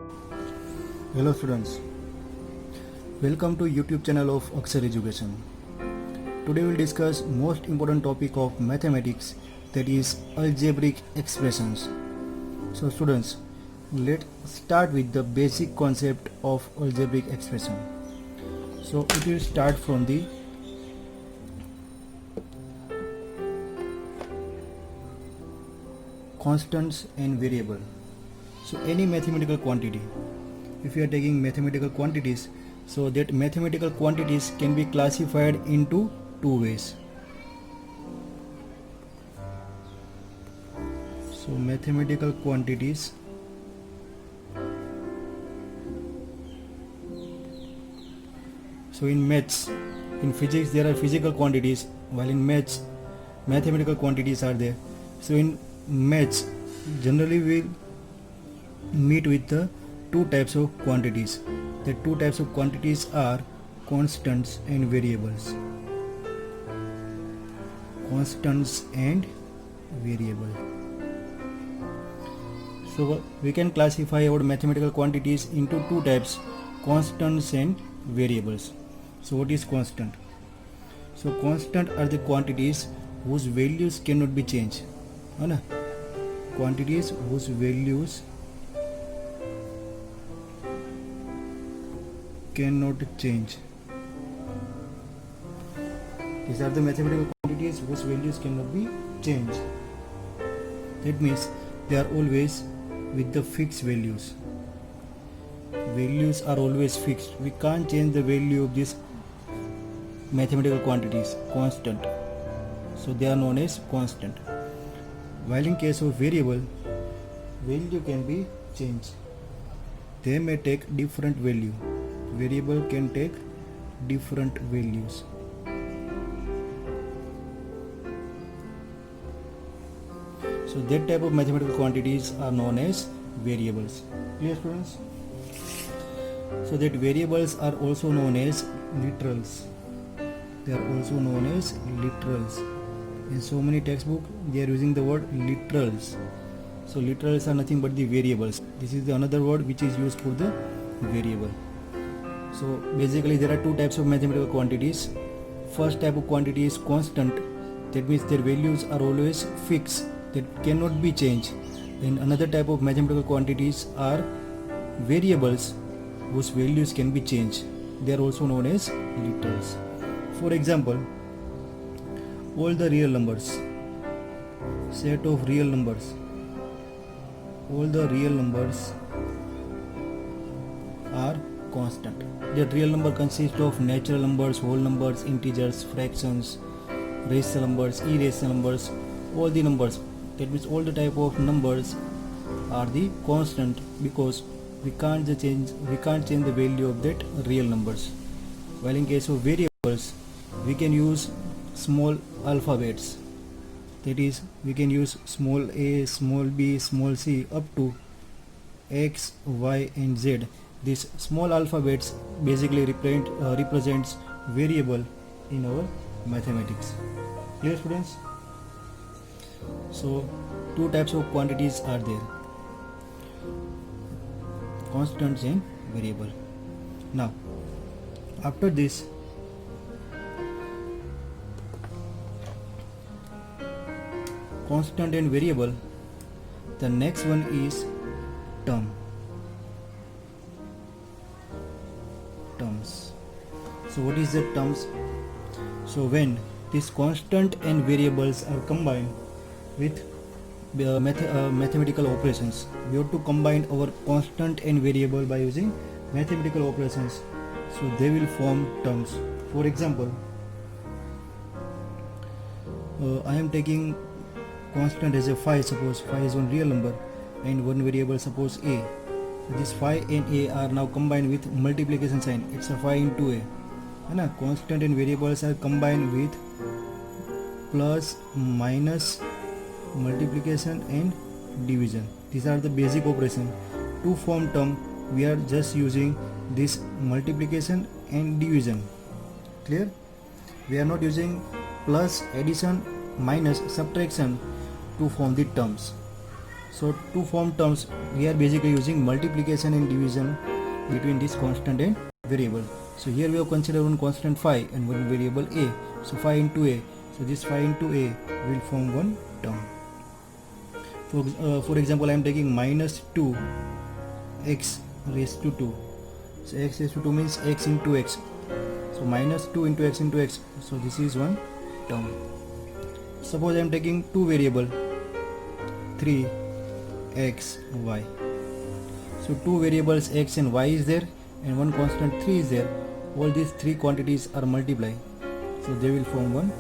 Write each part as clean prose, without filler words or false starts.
Hello students, welcome to YouTube channel of Akshar Education. Today we will discuss most important topic of mathematics, that is algebraic expressions. So students, let's start with the basic concept of algebraic expression. So it will start from the constants and variable. So any mathematical quantity, if you are taking mathematical quantities, so that mathematical quantities can be classified into two ways. So mathematical quantities in maths, in physics there are physical quantities, while in maths mathematical quantities are there. So in maths generally we meet with the two types of quantities. The two types of quantities are constants and variables. Constants and variable. So we can classify our mathematical quantities into two types, constants and variables. So what is constant? So constant are the quantities whose values cannot be changed. Quantities whose values cannot change. These are the mathematical quantities whose values cannot be changed. That means they are always with the fixed values. Values are always fixed. We can't change the value of these mathematical quantities, constant. So they are known as constant. While in case of variable, value can be changed. They may take different value. Variable can take different values. So that type of mathematical quantities are known as variables. Clear students? So that variables are also known as literals. They are also known as literals. In so many textbooks they are using the word literals. So literals are nothing but the variables. This is the another word which is used for the variable. So basically there are two types of mathematical quantities. First type of quantity is constant. That means their values are always fixed, that cannot be changed. Then another type of mathematical quantities are variables whose values can be changed. They are also known as literals. For example, all the real numbers, set of real numbers, all the real numbers are constant. The real number consists of natural numbers, whole numbers, integers, fractions, rational numbers, irrational numbers, all the numbers. That means all the type of numbers are the constant, because we can't change the value of that real numbers. While in case of variables, we can use small alphabets. That is, we can use small a, small b, small c up to x, y and z. These small alphabets basically represents variable in our mathematics. Clear students? So two types of quantities are there, constants and variable. Now after this, constant and variable, the next one is terms. So what is the terms? So when these constant and variables are combined with mathematical operations, we have to combine our constant and variable by using mathematical operations. So they will form terms. For example, I am taking constant as a phi. Suppose phi is one real number and one variable, suppose a. This phi and a are now combined with multiplication sign. It's a phi into a. Constant and variables are combined with plus, minus, multiplication and division. These are the basic operation. To form term, we are just using this multiplication and division. Clear? We are not using plus, addition, minus, subtraction to form the terms. So to form terms, we are basically using multiplication and division between this constant and variable. So here we have considered one constant phi and one variable a. So phi into a. So this phi into a will form one term. For example, I am taking minus 2 x raised to 2. So x raised to 2 means x into x. So minus 2 into x into x. So this is one term. Suppose I am taking two variable 3 x y. So two variables x and y is there and one constant 3 is there. All these three quantities are multiplied, so they will form one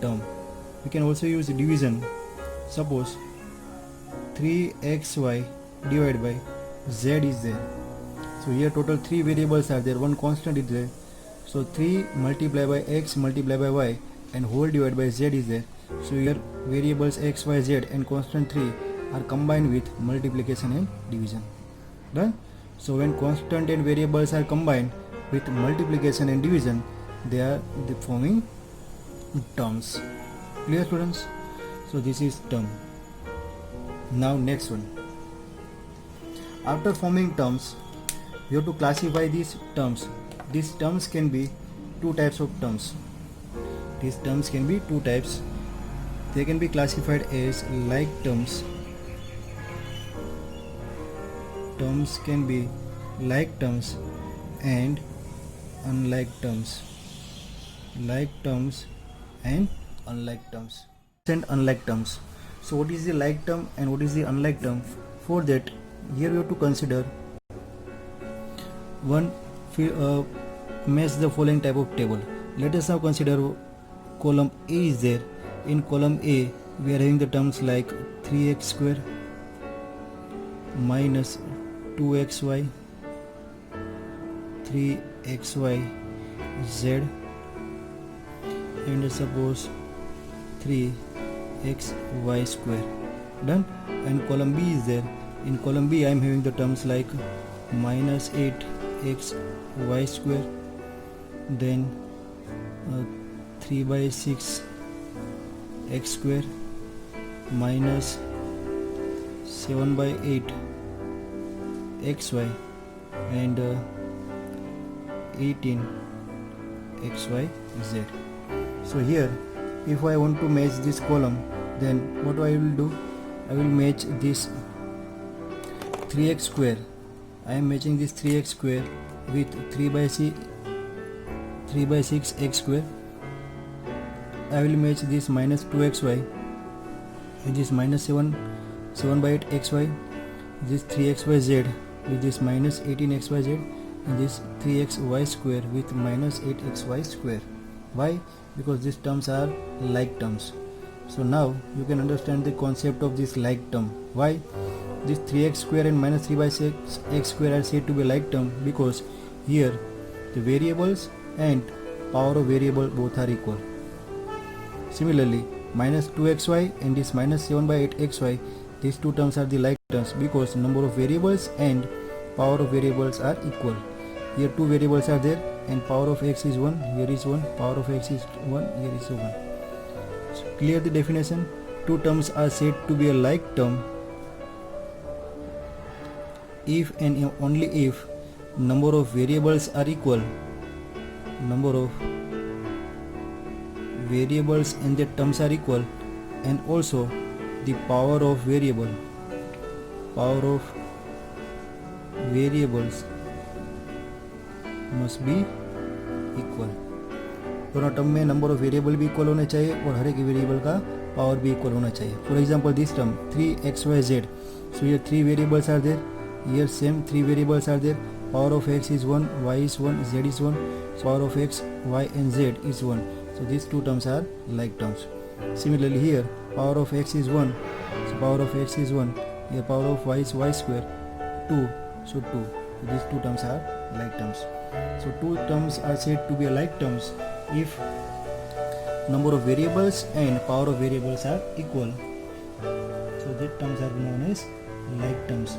term. We can also use division. Suppose 3xy divided by z is there. So here total three variables are there, one constant is there. So 3 multiplied by x multiplied by y and whole divided by z is there. So here variables x, y, z and constant 3 are combined with multiplication and division. Done? So when constant and variables are combined with multiplication and division, they are forming terms. Clear, students? So this is term. Now next one. After forming terms, you have to classify these terms. These terms can be two types of terms. These terms can be two types. They can be classified as like terms. Terms can be like terms and unlike terms. Like terms and unlike terms. And unlike terms. So what is the like term and what is the unlike term? For that, here we have to consider one match the following type of table. Let us now consider column A is there. In column A, we are having the terms like 3x square minus 2xy, 3xy z, and suppose 3xy square. Done? And column B is there. In column B, I am having the terms like minus 8xy square, then 3 by 6 x square minus 7 by 8 xy and 18 xy z. So here, if I want to match this column, then what I will do, I will match this 3x square. I am matching this 3x square with 3 by 6 x square. I will match this minus 2xy with this minus 7 by 8 xy, this 3xyz with this minus 18xyz, and this 3xy square with minus 8xy square. Why? Because these terms are like terms. So now you can understand the concept of this like term. Why? This 3x square and minus 3 by 6 x square are said to be like term because here the variables and power of variable both are equal. Similarly, minus 2xy and this minus 7 by 8 xy, these two terms are the like terms because number of variables and power of variables are equal. Here two variables are there and power of x is 1, here is 1, power of x is 1, here is 1. So clear the definition. Two terms are said to be a like term if and only if number of variables are equal. Number of variables and their terms are equal, and also the power of variables must be equal. दोनों term में number of variable भी equal होने चाहिए और हर एक variable का power भी equal होना चाहिए. For example this term 3xyz. So here three variables are there. Here same three variables are there. Power of x is 1, y is 1, z is 1. Power of x, y and z is 1. So these two terms are like terms. Similarly here power of x is 1. So power of x is 1. Here power of y is y square 2. So 2. So these two terms are like terms. So two terms are said to be like terms if number of variables and power of variables are equal. So these terms are known as like terms.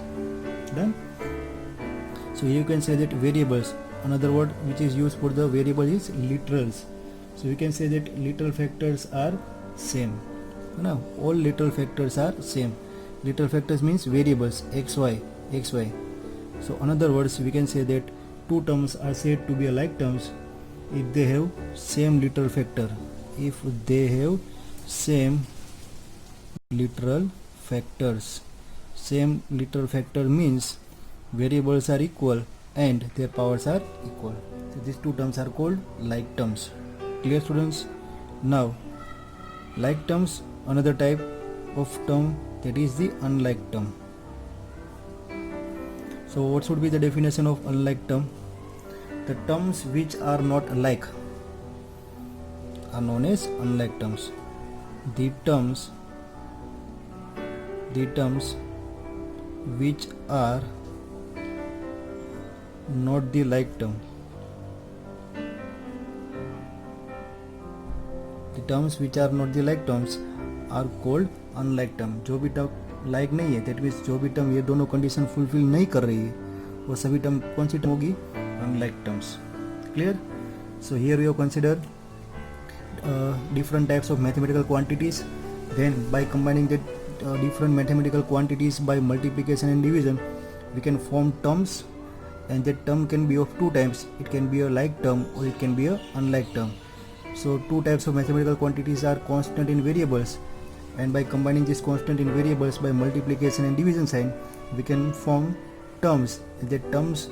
Done? So you can say that variables, another word which is used for the variable is literals. So you can say that literal factors are same. Now all literal factors are same. Literal factors means variables xy. So another words we can say that two terms are said to be alike terms if they have same literal factor. If they have same literal factors. Same literal factor means variables are equal and their powers are equal. So these two terms are called like terms. Clear, students? Now, like terms, another type of term, that is the unlike term. So what should be the definition of unlike term? The terms which are not alike are known as unlike terms. The terms which are not the like term. The terms which are not the like terms are called unlike term. जो भी term like नहीं है, that means जो भी term ये दोनों condition fulfil नहीं कर रही है, वो सभी टर्म कौन सी टर्म होगी? Unlike terms. Clear? So here we have considered different types of mathematical quantities. Then by combining the different mathematical quantities by multiplication and division, we can form terms, and that term can be of two types. It can be a like term or it can be a unlike term. So two types of mathematical quantities are constant and variables, and by combining this constant and variables by multiplication and division sign, we can form terms. The terms,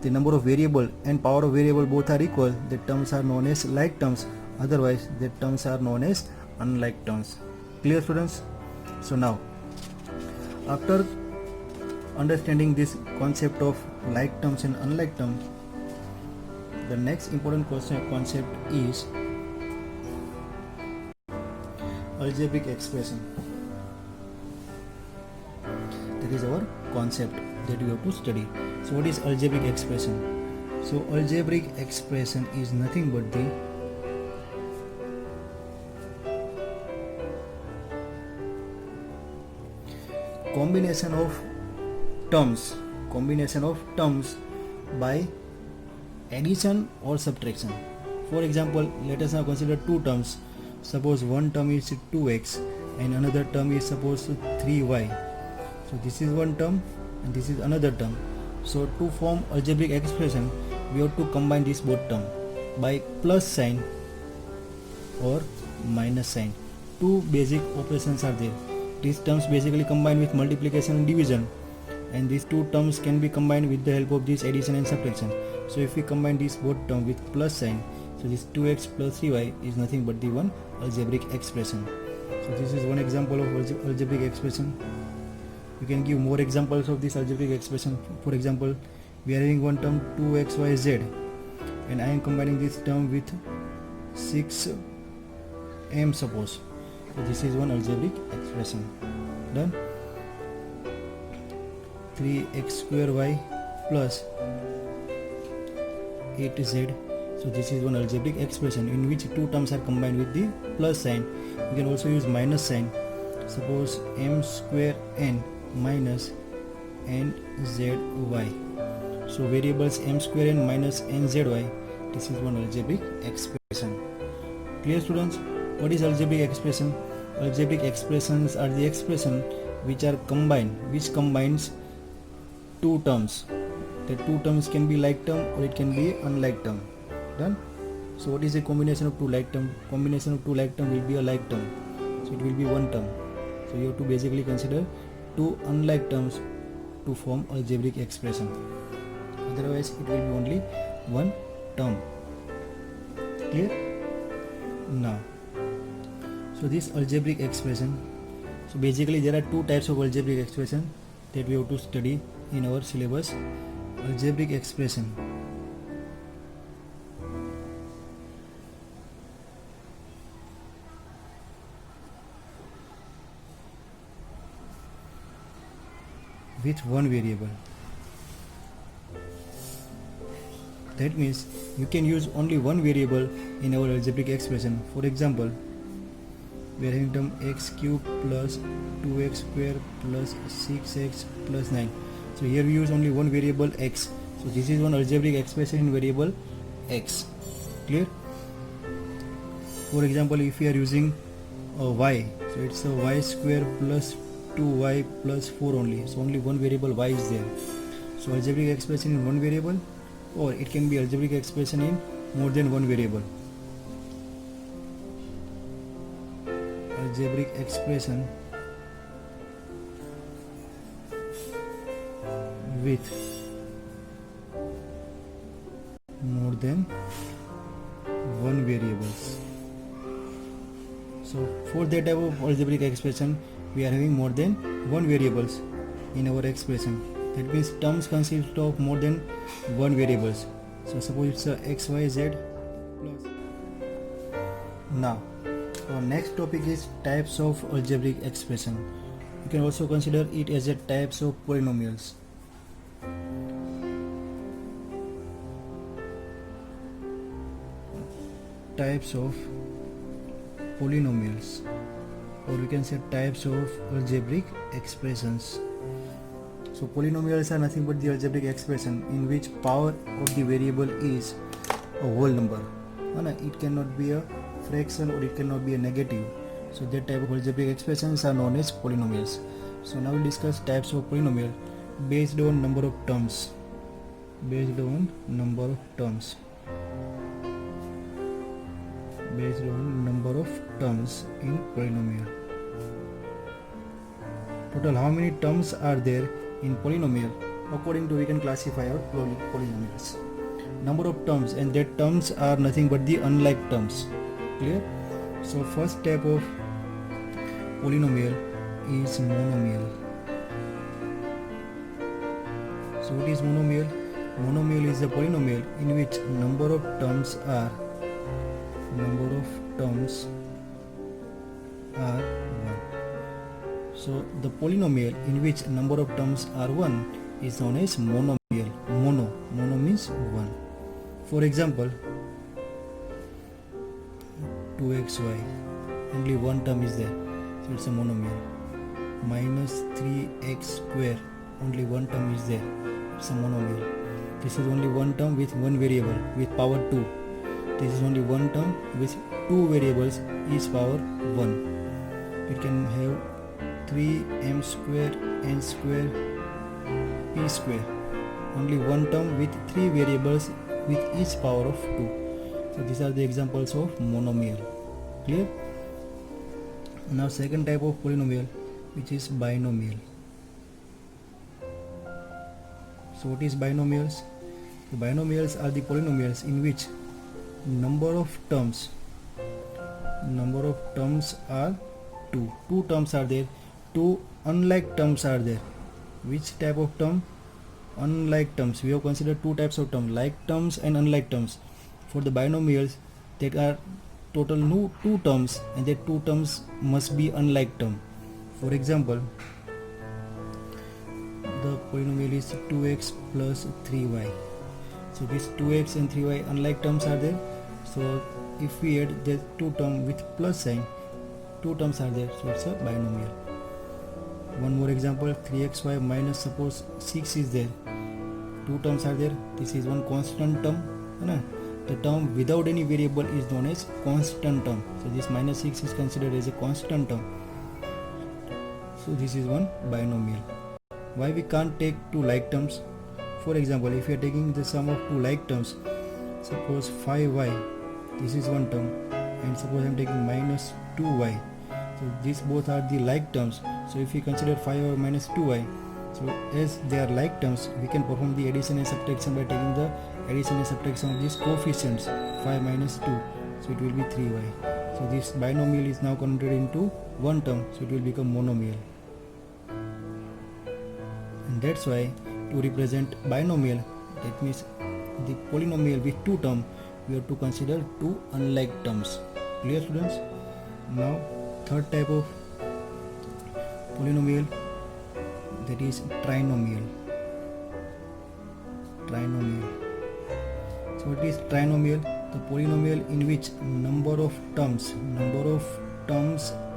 the number of variable and power of variable both are equal. The terms are known as like terms. Otherwise, the terms are known as unlike terms. Clear, students? So now, after understanding this concept of like terms and unlike terms, the next important concept is algebraic expression. That is our concept that we have to study. So what is algebraic expression? So algebraic expression is nothing but the combination of terms by addition or subtraction. For example, let us now consider two terms. Suppose one term is 2x and another term is suppose 3y. So this is one term and this is another term. So to form algebraic expression, we have to combine these both terms by plus sign or minus sign. Two basic operations are there. These terms basically combine with multiplication and division, and these two terms can be combined with the help of this addition and subtraction. So if we combine these both terms with plus sign, so this 2x plus 3y is nothing but the one algebraic expression. So this is one example of algebraic expression. You can give more examples of this algebraic expression. For example, we are having one term 2xyz, and I am combining this term with 6m suppose. So this is one algebraic expression. Done. 3x square y plus 8z. So this is one algebraic expression in which two terms are combined with the plus sign. You can also use minus sign. Suppose m square n minus nzy. So variables m square n minus nzy. This is one algebraic expression. Clear, students? What is algebraic expression? Algebraic expressions are the expression which are combined, which combines two terms. The two terms can be like term or it can be unlike term. Done. So what is a combination of two like term? Combination of two like term will be a like term. So it will be one term. So you have to basically consider two unlike terms to form algebraic expression. Otherwise it will be only one term. Clear? Now, so this algebraic expression, so basically there are two types of algebraic expression that we have to study in our syllabus. Algebraic expression with one variable. That means you can use only one variable in our algebraic expression. For example, we are having term x cube plus 2x square plus 6x plus 9. So here we use only one variable x. So this is one algebraic expression in variable x. Clear? For example, if we are using y, so it's a y square plus 2y plus 4 only. So only one variable y is there. So algebraic expression in one variable, or it can be algebraic expression in more than one variable. Algebraic expression with more than one variables. So for that type of algebraic expression, we are having more than one variables in our expression. That means terms consist of more than one variables. So suppose it's a x, y, z plus. Now our next topic is types of algebraic expression. You can also consider it as a types of polynomials. Types of polynomials, or we can say types of algebraic expressions. So polynomials are nothing but the algebraic expression in which power of the variable is a whole number. It cannot be a fraction or it cannot be a negative. So that type of algebraic expressions are known as polynomials. So now we'll discuss types of polynomial based on number of terms. Based on number of terms. Based on number of terms in polynomial. Total how many terms are there in polynomial? According to we can classify our polynomials. Number of terms, and that terms are nothing but the unlike terms. Clear? So first type of polynomial is monomial. So what is monomial? Monomial is a polynomial in which number of terms are 1. So the polynomial in which number of terms are 1 is known as monomial. Mono means 1. For example, 2xy, only one term is there, so it's a monomial. Minus 3x square, only one term is there, it's a monomial. This is only one term with one variable with power 2. This is only one term with two variables, each power 1. It can have 3m square, n square, p square. Only one term with three variables with each power of 2. So these are the examples of monomial. Clear? Now second type of polynomial, which is binomial. So what is binomials? The binomials are the polynomials in which number of terms are 2. Two terms are there, two unlike terms are there. Which type of term? Unlike terms. We have considered two types of terms, like terms and unlike terms. For the binomials, there are total two terms, and that two terms must be unlike term. For example, the polynomial is 2x plus 3y. So these 2x and 3y unlike terms are there. So if we add the two terms with plus sign, two terms are there, so it's a binomial. One more example, 3xy minus suppose 6 is there. Two terms are there. This is one constant term. The term without any variable is known as constant term. So this minus 6 is considered as a constant term. So this is one binomial. Why we can't take two like terms? For example, if you are taking the sum of two like terms, suppose 5y, this is one term, and suppose I am taking minus 2y. So these both are the like terms. So if we consider 5y minus 2y, so as they are like terms, we can perform the addition and subtraction by taking the addition and subtraction of these coefficients, 5 minus 2, so it will be 3y. So this binomial is now converted into one term, so it will become monomial. And that's why to represent binomial, that means the polynomial with two terms, we have to consider two unlike terms. Clear, students? Now third type of polynomial, that is trinomial. So what is trinomial? The polynomial in which number of terms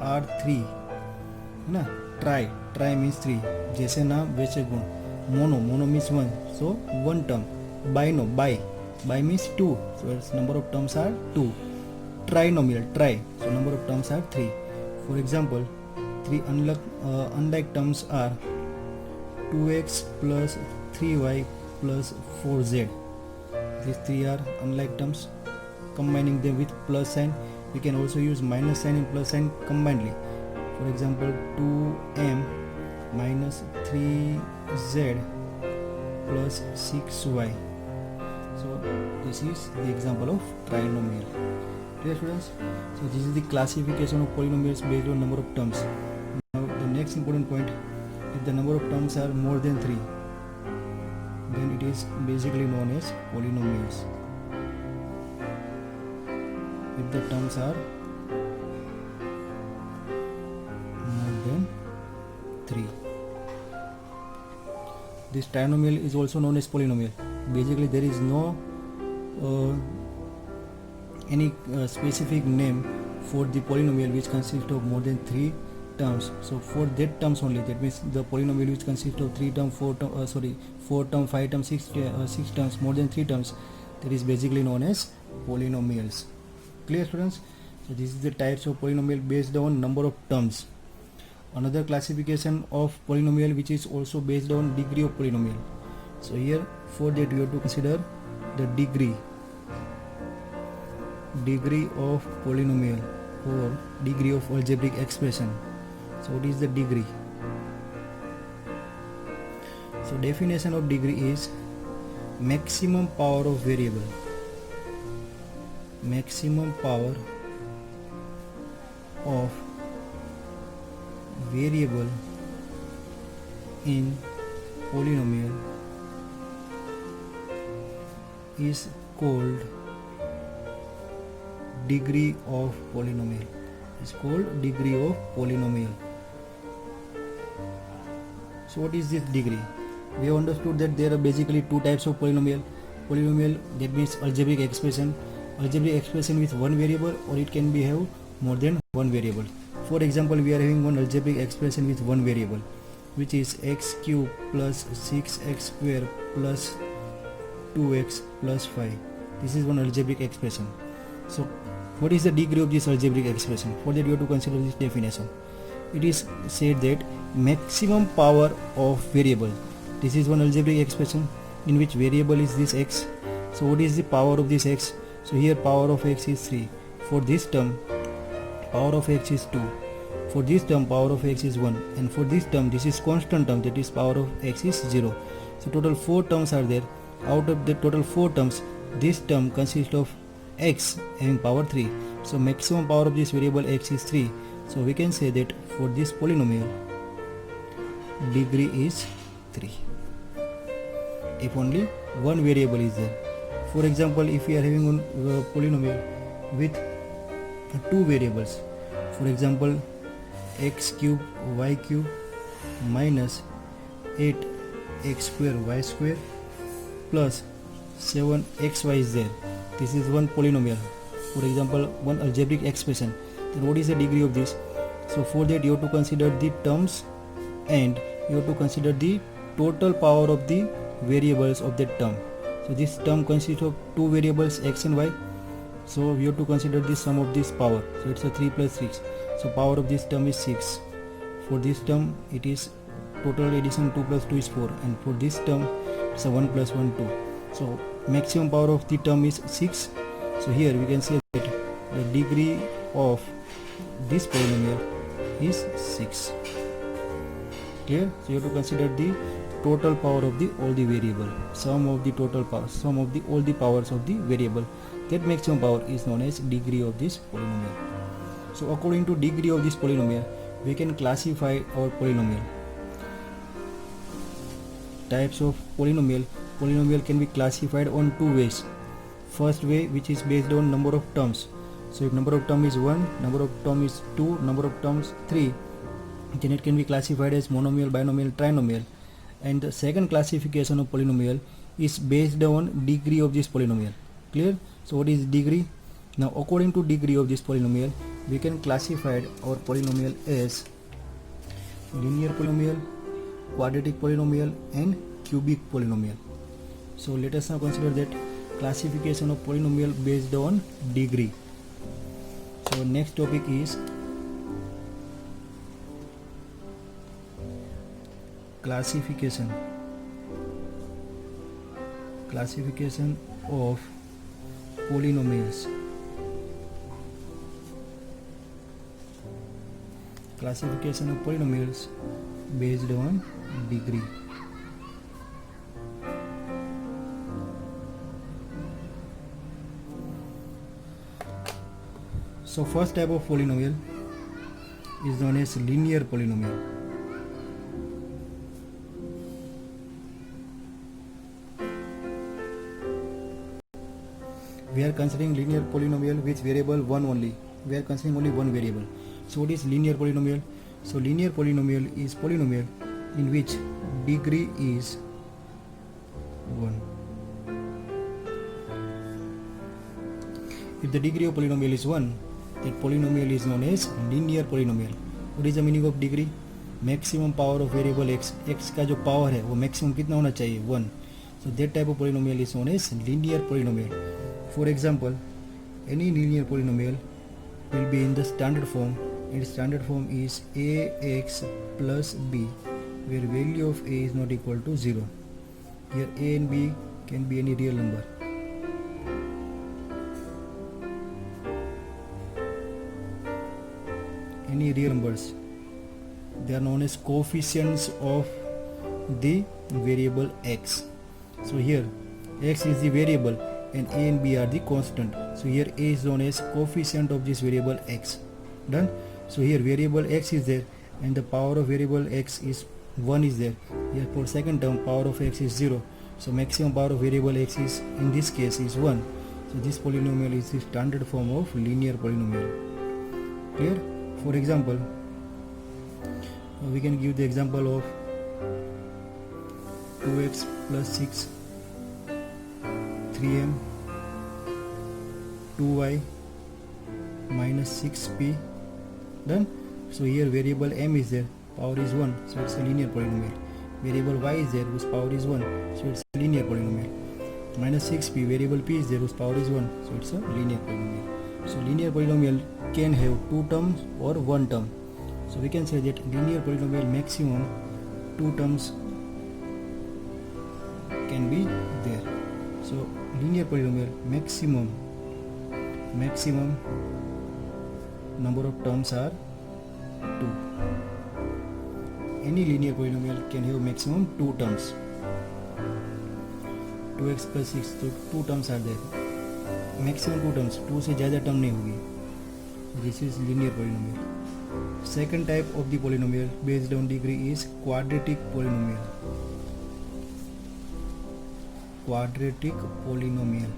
are 3. Tri means 3. जैसे नाम वैसे गुण. Mono means 1. So one term. Bi means 2. So its number of terms are 2. Trinomial, so number of terms are 3. For example, three unlike terms are 2x plus 3y plus 4z. These three are unlike terms. Combining them with plus sign, we can also use minus sign and plus sign combinedly. For example, 2m minus 3z plus 6y. So this is the example of trinomial. Clear, students? So this is the classification of polynomials based on number of terms. Now the next important point, if the number of terms are more than 3, then it is basically known as polynomials. If the terms are more than 3, this trinomial is also known as polynomial. Basically there is no any specific name for the polynomial which consists of more than 3 terms. So for that terms only, that means the polynomial which consists of 3 term, 4 term, 4 term, 5 term, 6 terms, more than 3 terms, that is basically known as polynomials. Clear, students? So this is the types of polynomial based on number of terms. Another classification of polynomial which is also based on degree of polynomial. So here for that we have to consider the degree of polynomial or degree of algebraic expression. So what is the degree? So definition of degree is maximum power of variable. Maximum power of variable in polynomial is called degree of polynomial. Is called degree of polynomial. So what is this degree? We have understood that there are basically two types of polynomial. Polynomial, that means algebraic expression with one variable, or it can be have more than one variable. For example, we are having one algebraic expression with one variable, which is x cube plus 6x square plus 2x plus 5. This is one algebraic expression. So what is the degree of this algebraic expression? For that you have to consider this definition. It is said that maximum power of variable. This is one algebraic expression in which variable is this x. So what is the power of this x? So here power of x is 3. For this term power of x is 2. For this term power of x is 1. And for this term, this is constant term, that is power of x is 0. So total 4 terms are there. Out of the total 4 terms, this term consists of x having power 3. So maximum power of this variable x is 3. So we can say that for this polynomial, degree is 3 if only one variable is there. For example, if we are having one polynomial with 2 variables, for example x cube y cube minus 8x square y square plus 7xy is there. This is one polynomial, for example one algebraic expression. Then what is the degree of this? So for that you have to consider the terms and you have to consider the total power of the variables of that term. So this term consists of 2 variables x and y. So we have to consider the sum of this power. So it's a 3 plus 6. So power of this term is 6. For this term it is total addition 2 plus 2 is 4, and for this term it's a 1 plus 1 2. So maximum power of the term is 6. So here we can say that the degree of this polynomial is 6. Clear? So you have to consider the total power of the all the variable, sum of the total power, sum of the all the powers of the variable. That maximum power is known as degree of this polynomial. So according to degree of this polynomial, we can classify our polynomial. Types of polynomial can be classified on 2 ways. First way, which is based on number of terms. So if number of term is 1, number of term is 2, number of terms 3, then it can be classified as monomial, binomial, trinomial. And the second classification of polynomial is based on degree of this polynomial. Clear? So what is degree? Now according to degree of this polynomial, we can classify our polynomial as linear polynomial, quadratic polynomial and cubic polynomial. So let us now consider that classification of polynomial based on degree. So next topic is classification of polynomials. Classification of polynomials based on degree. So first type of polynomial is known as linear polynomial. We are considering linear polynomial with variable 1 only. We are considering only one variable. So what is linear polynomial? So linear polynomial is polynomial in which degree is 1. If the degree of polynomial is 1, that polynomial is known as linear polynomial. What is the meaning of degree? Maximum power of variable x. x का जो power है वो maximum कितना होना चाहिए? 1. So that type of polynomial is known as linear polynomial. For example, any linear polynomial will be in the standard form. Its standard form is ax plus b, where value of a is not equal to 0. Here a and b can be any real number. Any real numbers. They are known as coefficients of the variable x. So here x is the variable and a and b are the constant. So here a is known as coefficient of this variable x. Done. So here variable x is there and the power of variable x is 1 is there. Here for second term power of x is 0. So maximum power of variable x is in this case is 1. So this polynomial is the standard form of linear polynomial. Clear? For example, we can give the example of 2x plus 6, 3m, 2y minus 6p. Done. So here variable m is there, power is 1, so it's a linear polynomial. Variable y is there, whose power is 1, so it's a linear polynomial. Minus 6p, variable p is there, whose power is 1, so it's a linear polynomial. So linear polynomial can have 2 terms or 1 term. So we can say that linear polynomial maximum 2 terms can be there. So linear polynomial maximum number of terms are 2. Any linear polynomial can have maximum 2 terms. 2x plus 6, so 2 terms are there. Maximum 2 terms, 2 से ज़्यादा term नहीं होगी. This is linear polynomial. Second type of the polynomial based on degree is quadratic polynomial. Quadratic polynomial.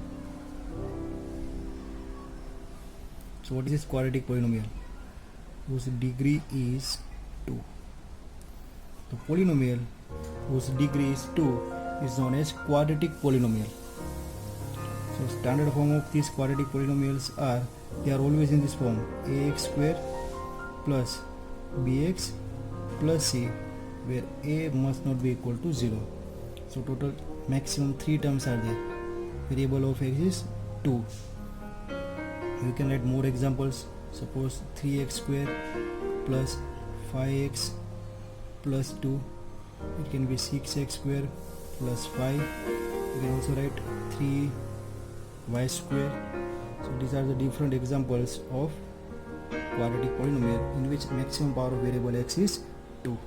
So what is this quadratic polynomial? Whose degree is 2. The polynomial whose degree is 2 is known as quadratic polynomial. So standard form of these quadratic polynomials are, they are always in this form, ax square plus bx plus c, where a must not be equal to 0. So total maximum 3 terms are there. Variable of x is 2. You can write more examples. Suppose 3x square plus 5x plus 2. It can be 6x square plus 5. You can also write 3y square. So these are the different examples of quadratic polynomial in which maximum power of variable x is 2.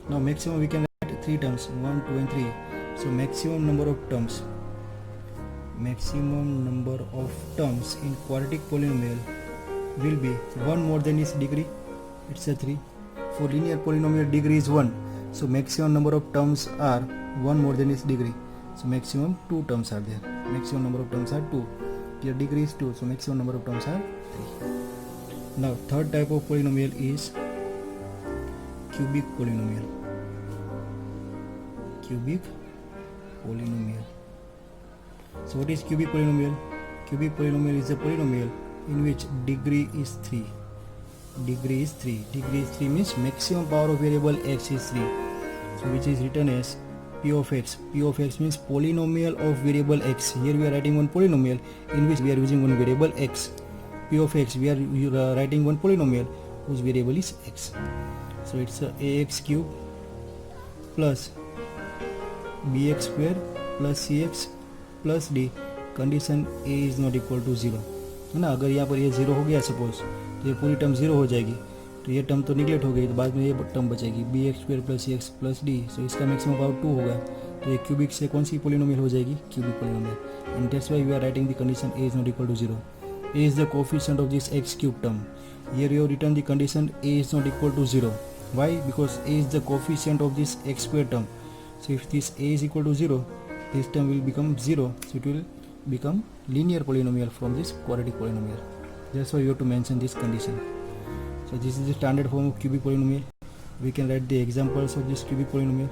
Now maximum we can write 3 terms, 1, 2 and 3. So maximum number of terms in quadratic polynomial will be 1 more than its degree, it's a 3. For linear polynomial degree is 1, so maximum number of terms are 1 more than its degree, so maximum 2 terms are there. Maximum number of terms are 2. Your degree is 2, so maximum number of terms are 3. Now third type of polynomial is cubic polynomial. Cubic polynomial. So what is cubic polynomial? Cubic polynomial is a polynomial in which degree is 3. Degree is 3. Degree is 3 means maximum power of variable x is 3. So which is written as p of x. P of x means polynomial of variable x. Here we are writing one polynomial in which we are using one variable x. P of x, we are writing one polynomial whose variable is x. So it's a ax cube plus bx square plus cx plus d, condition a is not equal to 0 है ना। अगर यहाँ पर ये 0 हो गया suppose, तो ये पूरी टर्म 0 हो जाएगी, तो ये टर्म तो निगलेक्ट हो गई, तो बाद में ये टर्म बचेगी बी एक्स स्क्वायर प्लस सी एक्स प्लस डी। सो इसका मैक्सिमम पावर 2 होगा, तो ये क्यूबिक से कौन सी पोलिनोमियल हो जाएगी, cubic polynomial. And that's why we are writing the condition a is not equal to 0। a is the coefficient of this x cube term. Here you have written the condition a is not equal to 0. Why? Because a is the coefficient of this x square term. So if this a is equal to 0, this term will become 0, so it will become linear polynomial from this quadratic polynomial. That's why you have to mention this condition. So this is the standard form of cubic polynomial. We can write the examples of this cubic polynomial.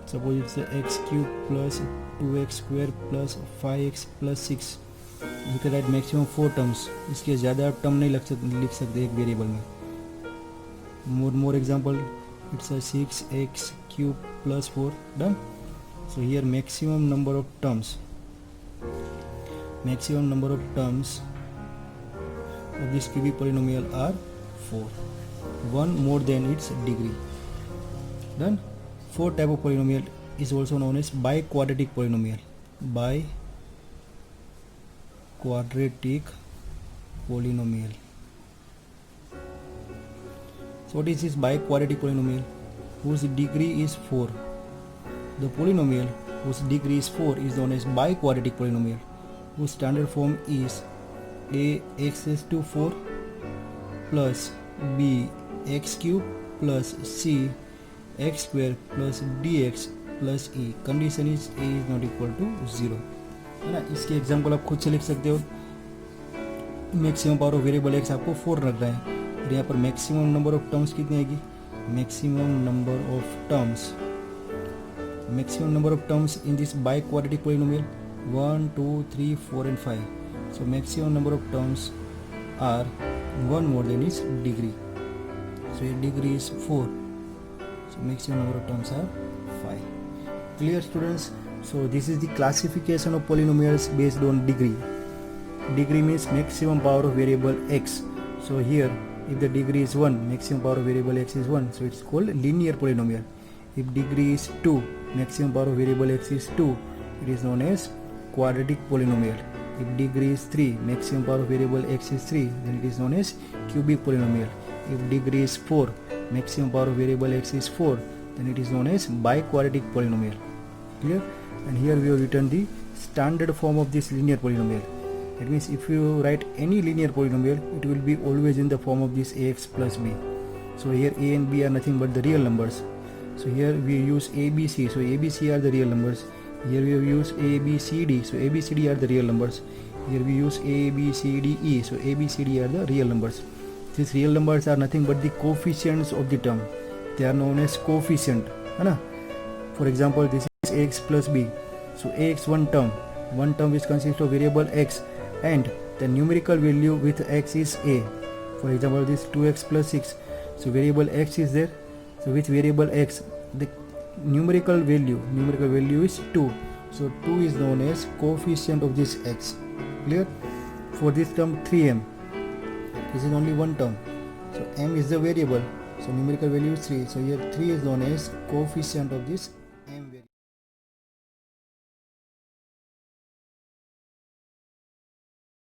Suppose it's x cube plus 2x square plus 5x plus 6. You can write maximum 4 terms. इसके ज़्यादा term नहीं लिख सकते एक variable में. More example, it's a 6x cube plus 4. Done. So here maximum number of terms of this cubic polynomial are 4. One more than its degree. Done. 4 type of polynomial is also known as biquadratic polynomial. Biquadratic polynomial. So what is this biquadratic polynomial? Whose degree is 4. The polynomial whose degree is 4 is known as biquadratic polynomial, whose standard form is ax raised to 4 plus b x cube plus c x square plus dx plus e. Condition is a is not equal to 0, है ना। इसके example आप खुद से लिख सकते हो। Maximum power of variable x आपको 4 रख रहा है, और यहाँ पर मैक्सिमम नंबर ऑफ टर्म्स कितनी आएगी, maximum number of terms in this biquadratic polynomial 1 2 3 4 and 5. So maximum number of terms are 1 more than its degree. So your degree is 4. So maximum number of terms are 5. Clear, students? So this is the classification of polynomials based on degree. Degree means maximum power of variable x. So here if the degree is 1, maximum power of variable x is 1, so it's called linear polynomial. If degree is 2, maximum power of variable x is 2, it is known as quadratic polynomial. If degree is 3, maximum power of variable x is 3, then it is known as cubic polynomial. If degree is 4, maximum power of variable x is 4, then it is known as biquadratic polynomial. Clear? And here we have written the standard form of this linear polynomial. That means if you write any linear polynomial, it will be always in the form of this ax plus b. So here a and b are nothing but the real numbers. So here we use ABC, so ABC are the real numbers. Here we use ABCD, so ABCD are the real numbers. Here we use ABCDE, so ABCD are the real numbers. These real numbers are nothing but the coefficients of the term. They are known as coefficient, है ना. For example, this is ax plus b. So ax one term which consists of variable x, and the numerical value with x is a. For example, this 2x plus 6. So variable x is there. So with variable x, the numerical value is 2. So 2 is known as coefficient of this x. Clear? For this term 3m, this is only one term. So m is the variable. So numerical value is 3. So here 3 is known as coefficient of this